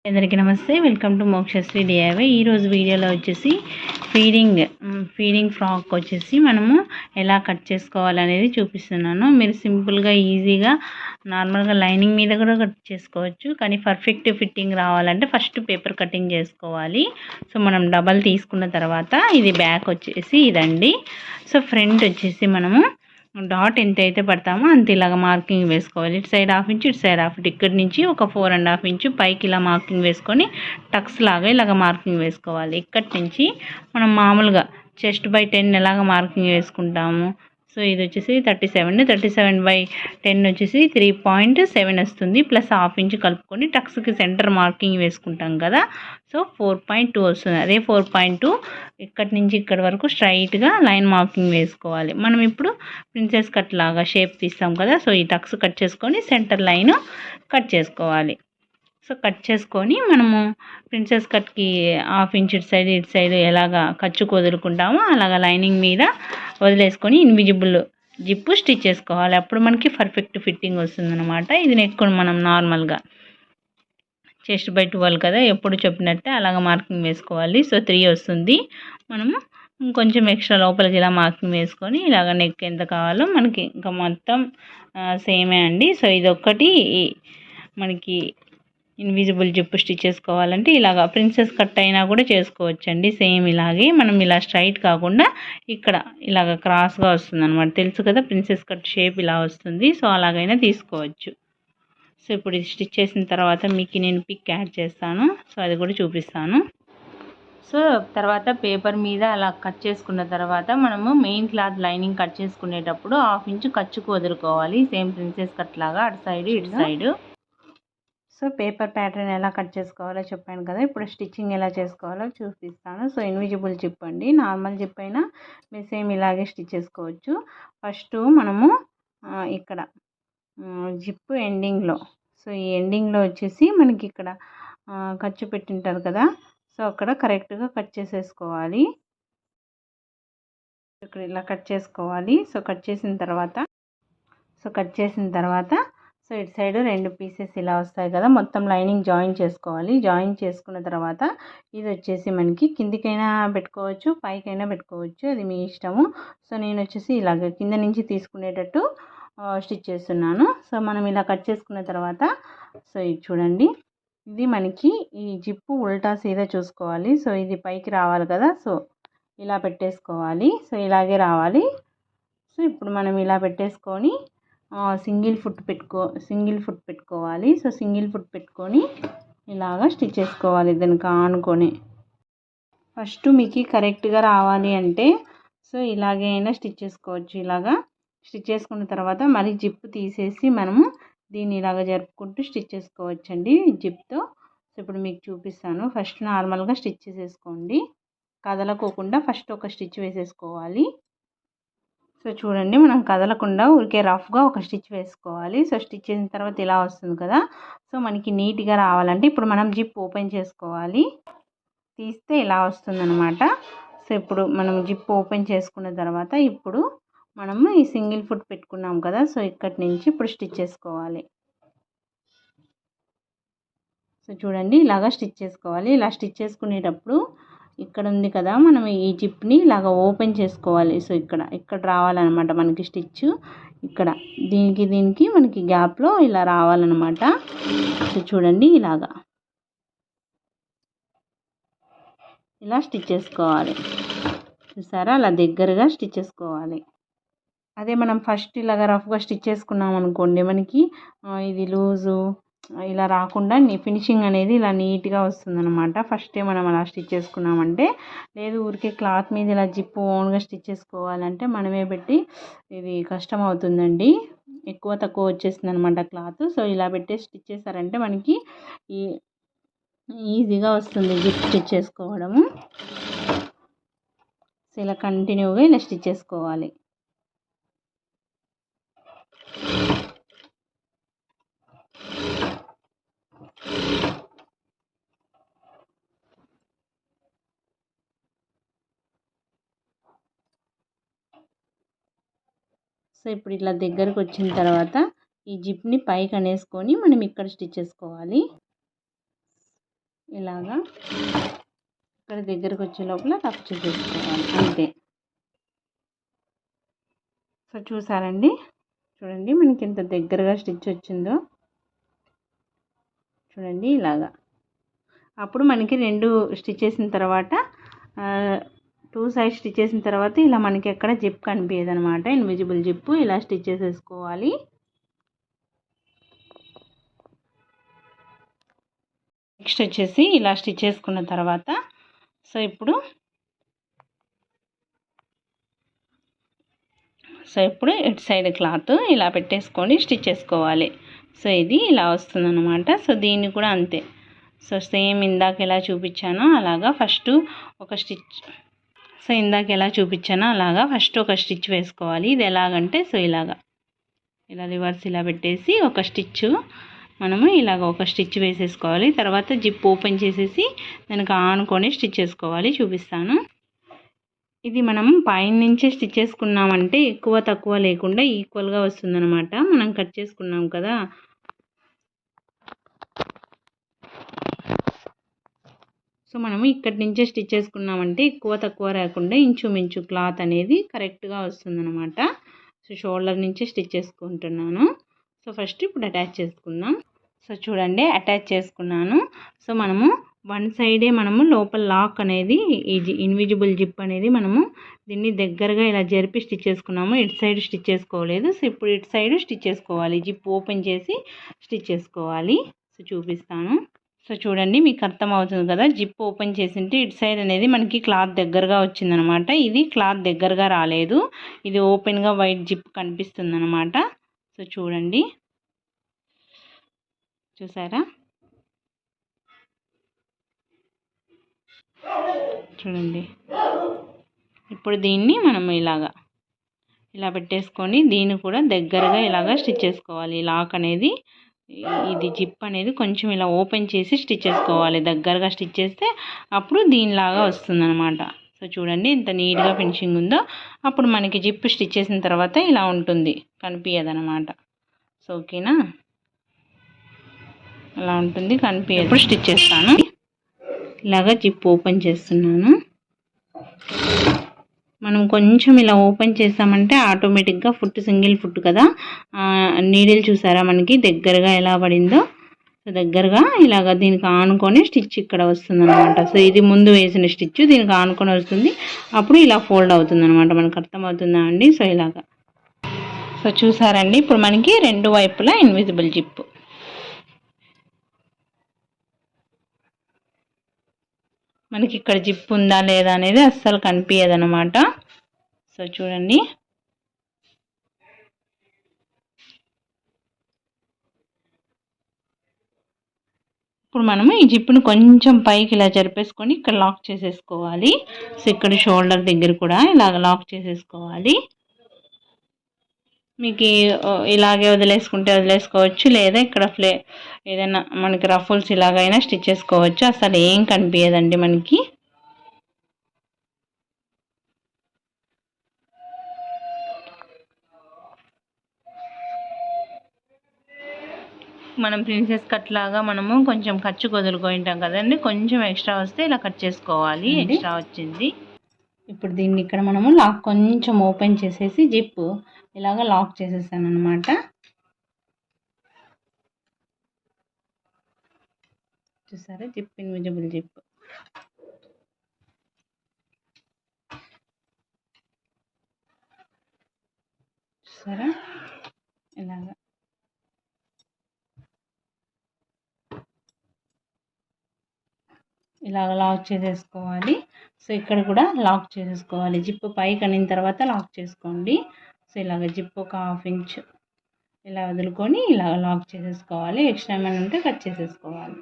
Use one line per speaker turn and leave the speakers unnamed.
అందరికీ నమస్తే. Welcome to Mokshasri DIY. ఈరోజు వీడియోలో వచ్చేసి ఫీడింగ్ ఫ్రాక్ వచ్చేసి మనము ఎలా కట్ చేసుకోవాలనేది చూపిస్తున్నాను. మీరు సింపుల్గా ఈజీగా నార్మల్గా లైనింగ్ మీద కూడా కట్ చేసుకోవచ్చు. కానీ పర్ఫెక్ట్ ఫిట్టింగ్ రావాలంటే ఫస్ట్ పేపర్ కటింగ్ చేసుకోవాలి. సో మనం డబల్ తీసుకున్న తర్వాత ఇది బ్యాక్ వచ్చేసి ఇదండి. సో ఫ్రంట్ వచ్చేసి మనము డాట్ ఎంత అయితే పడతామో అంత ఇలాగ మార్కింగ్ వేసుకోవాలి. ఇటు సైడ్ హాఫ్ ఇంచు, ఇటు సైడ్ హాఫ్. ఇక్కడి నుంచి ఒక 4.5 ఇంచు పైకి ఇలా మార్కింగ్ వేసుకొని టక్స్ లాగా ఇలాగ మార్కింగ్ వేసుకోవాలి. ఇక్కడి నుంచి మనం మామూలుగా చెస్ట్ బై 10 ఎలాగ మార్కింగ్ వేసుకుంటాము. సో ఇది వచ్చేసి 37/10 వచ్చేసి 3.7 వస్తుంది. ప్లస్ హాఫ్ ఇంచు కలుపుకొని టక్స్కి సెంటర్ మార్కింగ్ వేసుకుంటాం కదా. సో 4.2 వస్తుంది. అదే 4.2 ఇక్కడి నుంచి ఇక్కడి వరకు స్ట్రైట్గా లైన్ మార్కింగ్ వేసుకోవాలి. మనం ఇప్పుడు ప్రిన్సెస్ కట్ లాగా షేప్ తీస్తాం కదా. సో ఈ టక్స్ కట్ చేసుకొని సెంటర్ లైన్ కట్ చేసుకోవాలి. సో కట్ చేసుకొని మనము ప్రిన్సెస్ కట్కి హాఫ్ ఇంచ్ ఇటు సైడ్ ఎలాగా ఖర్చుకు వదులుకుంటామో అలాగా లైనింగ్ మీద వదిలేసుకొని ఇన్విజిబుల్ జిప్పు స్టిచ్ చేసుకోవాలి. అప్పుడు మనకి పర్ఫెక్ట్ ఫిట్టింగ్ వస్తుందన్నమాట. ఇది నెక్కుని మనం నార్మల్గా చెస్ట్ బై 12 కదా, ఎప్పుడు చెప్పినట్టే అలాగ మార్కింగ్ వేసుకోవాలి. సో 3 వస్తుంది. మనము ఇంకొంచెం ఎక్స్ట్రా లోపలికి ఇలా మార్కింగ్ వేసుకొని ఇలాగ నెక్ ఎంత కావాలో మనకి ఇంకా మొత్తం సేమే అండి. సో ఇదొక్కటి మనకి ఇన్విజిబుల్ జిప్పు స్టిచ్ చేసుకోవాలంటే ఇలాగ ప్రిన్సెస్ కట్ అయినా కూడా చేసుకోవచ్చండి. సేమ్ ఇలాగే మనం ఇలా స్ట్రైట్ కాకుండా ఇక్కడ ఇలాగ క్రాస్గా వస్తుంది అనమాట. తెలుసు కదా ప్రిన్సెస్ కట్ షేప్ ఇలా వస్తుంది. సో అలాగైనా తీసుకోవచ్చు. సో ఇప్పుడు ఇది స్టిచ్ చేసిన తర్వాత మీకు నేను పిక్ యాడ్ చేస్తాను. సో అది కూడా చూపిస్తాను. సో తర్వాత పేపర్ మీద అలా కట్ చేసుకున్న తర్వాత మనము మెయిన్ క్లాత్ లైనింగ్ కట్ చేసుకునేటప్పుడు హాఫ్ ఇంచు ఖర్చుకు వదులుకోవాలి. సేమ్ ప్రిన్సెస్ కట్ లాగా అటు సైడ్ ఇటు సైడ్. సో పేపర్ ప్యాటర్న్ ఎలా కట్ చేసుకోవాలో చెప్పాను కదా. ఇప్పుడు స్టిచ్చింగ్ ఎలా చేసుకోవాలో చూపిస్తాను. సో ఇన్విజిబుల్ జిప్ అండి. నార్మల్ జిప్ అయినా మీరు సేమ్ ఇలాగే స్టిచ్ చేసుకోవచ్చు. ఫస్ట్ మనము ఇక్కడ జిప్ ఎండింగ్లో, సో ఈ ఎండింగ్లో వచ్చేసి మనకి ఇక్కడ ఖర్చు పెట్టింటారు కదా. సో అక్కడ కరెక్ట్గా కట్ చేసేసుకోవాలి. ఇక్కడ ఇలా కట్ చేసుకోవాలి. సో కట్ చేసిన తర్వాత సో ఇటు సైడ్ 2 పీసెస్ ఇలా వస్తాయి కదా, మొత్తం లైనింగ్ జాయిన్ చేసుకోవాలి. జాయిన్ చేసుకున్న తర్వాత ఇది వచ్చేసి మనకి కిందికైనా పెట్టుకోవచ్చు, పైకైనా పెట్టుకోవచ్చు, అది మీ ఇష్టము. సో నేను వచ్చేసి ఇలాగ కింద నుంచి తీసుకునేటట్టు స్టిచ్ చేస్తున్నాను. సో మనం ఇలా కట్ చేసుకున్న తర్వాత సో ఇది చూడండి, ఇది మనకి ఈ జిప్పు ఉల్టా సీదా చూసుకోవాలి. సో ఇది పైకి రావాలి కదా. సో ఇలా పెట్టేసుకోవాలి. సో ఇలాగే రావాలి. సో ఇప్పుడు మనం ఇలా పెట్టేసుకొని సింగిల్ ఫుట్ పెట్టుకోవాలి. సో సింగిల్ ఫుట్ పెట్టుకొని ఇలాగా స్టిచ్ చేసుకోవాలి దానికి ఆనుకొని. ఫస్ట్ మీకు కరెక్ట్గా రావాలి అంటే సో ఇలాగే అయినా స్టిచ్ చేసుకోవచ్చు. ఇలాగా స్టిచ్ చేసుకున్న తర్వాత మరి జిప్ తీసేసి మనము దీన్ని ఇలాగ జరుపుకుంటూ స్టిచ్ చేసుకోవచ్చండి జిప్తో. సో ఇప్పుడు మీకు చూపిస్తాను. ఫస్ట్ నార్మల్గా స్టిచ్ చేసేసుకోండి, కదలకోకుండా ఫస్ట్ ఒక స్టిచ్ వేసేసుకోవాలి. సో చూడండి, మనం కదలకుండా ఊరికే రఫ్గా ఒక స్టిచ్ వేసుకోవాలి. సో స్టిచ్ చేసిన తర్వాత ఇలా వస్తుంది కదా. సో మనకి నీట్గా రావాలంటే ఇప్పుడు మనం జిప్ ఓపెన్ చేసుకోవాలి. తీస్తే ఇలా వస్తుందన్నమాట. సో ఇప్పుడు మనం జిప్ ఓపెన్ చేసుకున్న తర్వాత ఇప్పుడు మనము ఈ సింగిల్ ఫుట్ పెట్టుకున్నాం కదా. సో ఇక్కడి నుంచి ఇప్పుడు స్టిచ్ చేసుకోవాలి. సో చూడండి, ఇలాగా స్టిచ్ చేసుకోవాలి. ఇలా స్టిచ్ చేసుకునేటప్పుడు ఇక్కడ ఉంది కదా, మనం ఈ జిప్ని ఇలాగ ఓపెన్ చేసుకోవాలి. సో ఇక్కడ రావాలన్నమాట మనకి స్టిచ్. ఇక్కడ దీనికి మనకి గ్యాప్లో ఇలా రావాలన్నమాట. సో చూడండి, ఇలా స్టిచ్ చేసుకోవాలి. చూసారా, అలా దగ్గరగా స్టిచ్ చేసుకోవాలి. అదే మనం ఫస్ట్ ఇలాగ రఫ్గా స్టిచ్ చేసుకున్నాం అనుకోండి, మనకి ఇది లూజు ఇలా రాకుండా ఫినిషింగ్ అనేది ఇలా నీట్గా వస్తుందన్నమాట. ఫస్టే మనం అలా స్టిచ్ చేసుకున్నామంటే. లేదు ఊరికే క్లాత్ మీద ఇలా జిప్ ఓన్గా స్టిచ్ చేసుకోవాలంటే మనమే పెట్టి ఇది కష్టం అవుతుందండి, ఎక్కువ తక్కువ వచ్చేస్తుంది అనమాట క్లాత్. సో ఇలా పెట్టి స్టిచ్ చేశారంటే మనకి ఈజీగా వస్తుంది జిప్ స్టిచ్ చేసుకోవడము. సో ఇలా కంటిన్యూగా ఇలా స్టిచ్ చేసుకోవాలి. సో ఇప్పుడు ఇట్లా దగ్గరకు వచ్చిన తర్వాత ఈ జిప్ని పైకి అనేసుకొని మనం ఇక్కడ స్టిచ్ చేసుకోవాలి. ఇలాగా ఇక్కడ దగ్గరకు వచ్చే లోపల టక్ చేసేసుకోవాలి అంతే. సో చూసారండి, చూడండి మనకి ఎంత దగ్గరగా స్టిచ్ వచ్చిందో చూడండి. ఇలాగా అప్పుడు మనకి 2 స్టిచ్ చేసిన తర్వాత 2 సైడ్ స్టిచ్ చేసిన తర్వాత ఇలా మనకి ఎక్కడ జిప్ కనిపించదు అనమాట, ఇన్విజిబుల్ జిప్. ఇలా స్టిచ్ చేసేసుకోవాలి. నెక్స్ట్ వచ్చేసి ఇలా స్టిచ్ చేసుకున్న తర్వాత సో ఇప్పుడు ఇటు సైడ్ క్లాత్ ఇలా పెట్టేసుకొని స్టిచ్ చేసుకోవాలి. సో ఇది ఇలా వస్తుందన్నమాట. సో దీన్ని కూడా అంతే. సో సేమ్ ఇందాక ఎలా చూపించానో అలాగా ఫస్ట్ ఒక స్టిచ్, సో ఇందాక ఎలా చూపించానో అలాగా ఫస్ట్ ఒక స్టిచ్ వేసుకోవాలి. ఇది ఎలాగంటే సో ఇలా రివర్స్ ఇలా పెట్టేసి ఒక స్టిచ్ మనము ఇలాగ ఒక స్టిచ్ వేసేసుకోవాలి. తర్వాత జిప్ ఓపెన్ చేసేసి దానికి ఆనుకొని స్టిచ్ చేసుకోవాలి. చూపిస్తాను. ఇది మనం పైన నుంచే స్టిచ్ చేసుకున్నామంటే ఎక్కువ తక్కువ లేకుండా ఈక్వల్గా వస్తుందన్నమాట. మనం కట్ చేసుకున్నాం కదా, సో మనము ఇక్కడి నుంచే స్టిచ్ చేసుకున్నామంటే ఎక్కువ తక్కువ రాకుండా ఇంచుమించు క్లాత్ అనేది కరెక్ట్గా వస్తుందన్నమాట. సో షోల్డర్ నుంచే స్టిచ్ చేసుకుంటున్నాను. సో ఫస్ట్ ఇప్పుడు అటాచ్ చేసుకుందాం. సో చూడండి అటాచ్ చేసుకున్నాను. సో మనము వన్ సైడే మనము లోపల లాక్ అనేది ఈ ఇన్విజిబుల్ జిప్ అనేది మనము దీన్ని దగ్గరగా ఇలా జరిపి స్టిచ్ చేసుకున్నాము. ఇటు సైడ్ స్టిచ్ చేసుకోలేదు. సో ఇప్పుడు ఇటు సైడ్ స్టిచ్ చేసుకోవాలి. జిప్ ఓపెన్ చేసి స్టిచ్ చేసుకోవాలి. సో చూపిస్తాను. సో చూడండి మీకు అర్థమవుతుంది కదా, జిప్ ఓపెన్ చేసింటే ఇటు సైడ్ అనేది మనకి క్లాత్ దగ్గరగా వచ్చిందనమాట. ఇది క్లాత్ దగ్గరగా రాలేదు, ఇది ఓపెన్గా వైట్ జిప్ కనిపిస్తుంది అనమాట. సో చూడండి, చూసారా? చూడండి ఇప్పుడు దీన్ని మనం ఇలా పెట్టేసుకొని దీన్ని కూడా దగ్గరగా ఇలాగా స్టిచ్ చేసుకోవాలి. లాక్ అనేది ఇది జిప్ అనేది కొంచెం ఇలా ఓపెన్ చేసి స్టిచ్ చేసుకోవాలి. దగ్గరగా స్టిచ్ చేస్తే అప్పుడు దీనిలాగా వస్తుందన్నమాట. సో చూడండి ఎంత నీట్గా ఫినిషింగ్ ఉందో. అప్పుడు మనకి జిప్ స్టిచ్ చేసిన తర్వాత ఇలా ఉంటుంది, కనిపించదన్నమాట. సో ఓకేనా, అలా ఉంటుంది, కనిపించదు. ఇప్పుడు స్టిచ్ చేస్తాను. ఇలాగా జిప్ ఓపెన్ చేస్తున్నాను. మనం కొంచెం ఇలా ఓపెన్ చేసామంటే ఆటోమేటిక్గా ఫుట్ సింగిల్ ఫుట్ కదా, నీడిల్ చూసారా మనకి దగ్గరగా ఎలా పడిందో. సో దగ్గరగా ఇలాగ దీనికి ఆనుకొని స్టిచ్ ఇక్కడ వస్తుంది అనమాట. సో ఇది ముందు వేసిన స్టిచ్ దీనికి ఆనుకొని వస్తుంది, అప్పుడు ఇలా ఫోల్డ్ అవుతుంది అనమాట. మనకు అర్థమవుతుందా అండి? సో ఇలాగా. సో చూసారండి, ఇప్పుడు మనకి 2 వైపులా ఇన్విజిబుల్ జిప్. మనకి ఇక్కడ జిప్ ఉందా లేదా అనేది అస్సలు కనిపించదు అనమాట. సో చూడండి, ఇప్పుడు మనము ఈ జిప్ను కొంచెం పైకి ఇలా జరిపేసుకొని ఇక్కడ లాక్ చేసేసుకోవాలి. సో ఇక్కడ షోల్డర్ దగ్గర కూడా ఇలాగ లాక్ చేసేసుకోవాలి. మీకు ఇలాగే వదిలేసుకోవచ్చు, లేదా ఇక్కడ ఏదైనా మనకి రఫుల్స్ ఇలాగైనా స్టిచ్ చేసుకోవచ్చు. అసలు ఏం కనిపించదండి మనకి. మనం ప్రిన్సెస్ కట్ లాగా మనము కొంచెం ఖర్చు వదులుకుంటాం కదండి, కొంచెం ఎక్స్ట్రా వస్తే ఇలా కట్ చేసుకోవాలి. ఎక్స్ట్రా వచ్చింది. ఇప్పుడు దీన్ని ఇక్కడ మనము లాక్ కొంచెం ఓపెన్ చేసేసి జిప్ ఇలాగ లాక్ చేసేసాను అనమాట. చూసారా, జిప్ ఇన్విజిబుల్ జిప్. చూసారా ఇలాగా. ఇలాగ లాక్ చేసేసుకోవాలి. సో ఇక్కడ కూడా లాక్ చేసేసుకోవాలి. జిప్ పైకి అనిన తర్వాత లాక్ చేసుకోండి. సో ఇలాగ జిప్ ఒక 1/2 ఇంచ్ ఇలా వదులుకొని ఇలాగ లాక్ చేసేసుకోవాలి. ఎక్స్ట్రా ఏమైనా ఉంటే కట్ చేసేసుకోవాలి.